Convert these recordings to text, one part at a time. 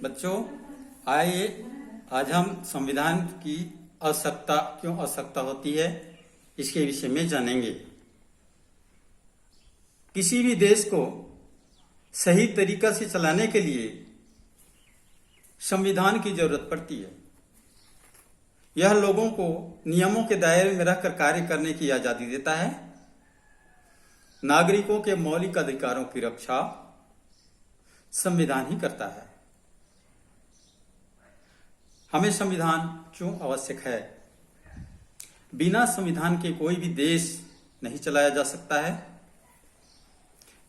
बच्चों, आइए आज हम संविधान की आवश्यकता क्यों आवश्यकता होती है इसके विषय में जानेंगे। किसी भी देश को सही तरीका से चलाने के लिए संविधान की जरूरत पड़ती है। यह लोगों को नियमों के दायरे में रहकर कार्य करने की आजादी देता है। नागरिकों के मौलिक अधिकारों की रक्षा संविधान ही करता है। हमें संविधान क्यों आवश्यक है? बिना संविधान के कोई भी देश नहीं चलाया जा सकता है।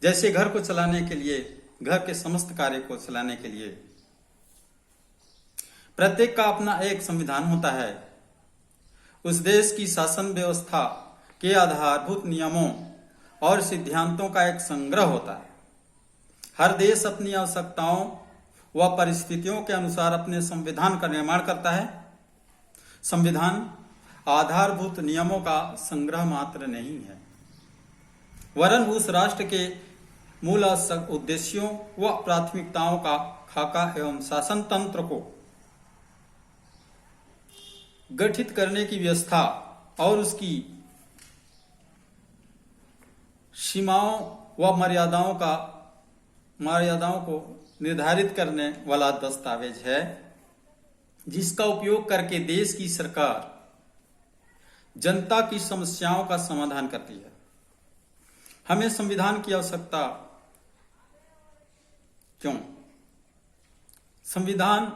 जैसे घर को चलाने के लिए, घर के समस्त कार्य को चलाने के लिए प्रत्येक का अपना एक संविधान होता है। उस देश की शासन व्यवस्था के आधारभूत नियमों और सिद्धांतों का एक संग्रह होता है। हर देश अपनी आवश्यकताओं व परिस्थितियों के अनुसार अपने संविधान का निर्माण करता है। संविधान आधारभूत नियमों का संग्रह मात्र नहीं है, वरन उस राष्ट्र के मूल उद्देश्यों व प्राथमिकताओं का खाका एवं शासन तंत्र को गठित करने की व्यवस्था और उसकी सीमाओं व मर्यादाओं को निर्धारित करने वाला दस्तावेज है, जिसका उपयोग करके देश की सरकार जनता की समस्याओं का समाधान करती है। हमें संविधान की आवश्यकता क्यों? संविधान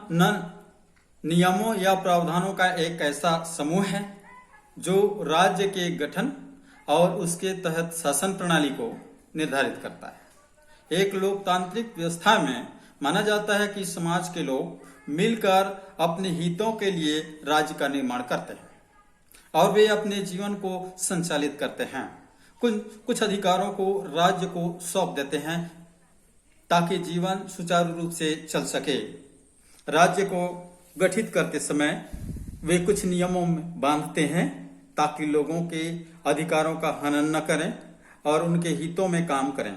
नियमों या प्रावधानों का एक ऐसा समूह है जो राज्य के गठन और उसके तहत शासन प्रणाली को निर्धारित करता है। एक लोकतांत्रिक व्यवस्था में माना जाता है कि समाज के लोग मिलकर अपने हितों के लिए राज्य का निर्माण करते हैं और वे अपने जीवन को संचालित करते हैं। कुछ अधिकारों को राज्य को सौंप देते हैं ताकि जीवन सुचारू रूप से चल सके। राज्य को गठित करते समय वे कुछ नियमों में बांधते हैं ताकि लोगों के अधिकारों का हनन न करें और उनके हितों में काम करें।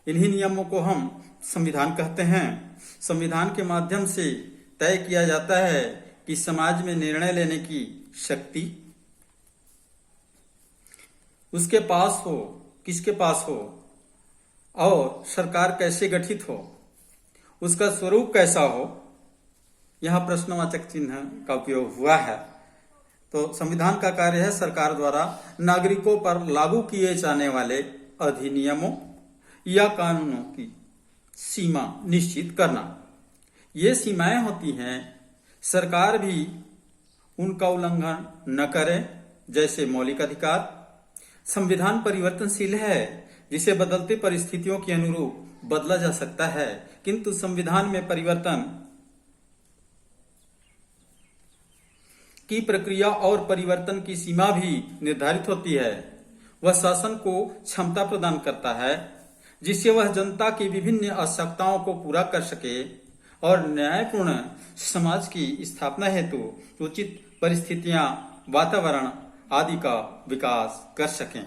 इन्हीं नियमों को हम संविधान कहते हैं। संविधान के माध्यम से तय किया जाता है कि समाज में निर्णय लेने की शक्ति उसके पास हो, किसके पास हो, और सरकार कैसे गठित हो, उसका स्वरूप कैसा हो। यहाँ प्रश्नवाचक चिन्ह का उपयोग हुआ है। तो संविधान का कार्य है सरकार द्वारा नागरिकों पर लागू किए जाने वाले अधिनियमों या कानूनों की सीमा निश्चित करना। ये सीमाएं होती हैं, सरकार भी उनका उल्लंघन न करे। जैसे मौलिक अधिकार। संविधान परिवर्तनशील है, जिसे बदलती परिस्थितियों के अनुरूप बदला जा सकता है, किंतु संविधान में परिवर्तन की प्रक्रिया और परिवर्तन की सीमा भी निर्धारित होती है। वह शासन को क्षमता प्रदान करता है जिससे वह जनता की विभिन्न आवश्यकताओं को पूरा कर सके और न्यायपूर्ण समाज की स्थापना हेतु उचित परिस्थितियां, वातावरण आदि का विकास कर सकें।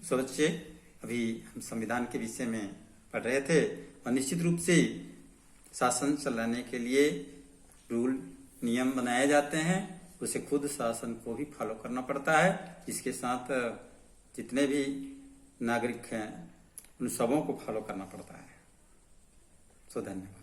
सो बच्चे, अभी हम संविधान के विषय में पढ़ रहे थे और निश्चित रूप से शासन चलाने के लिए रूल नियम बनाए जाते हैं। उसे खुद शासन को भी फॉलो करना पड़ता है। इसके साथ जितने भी नागरिक हैं उन सबों को फॉलो करना पड़ता है। सो धन्यवाद।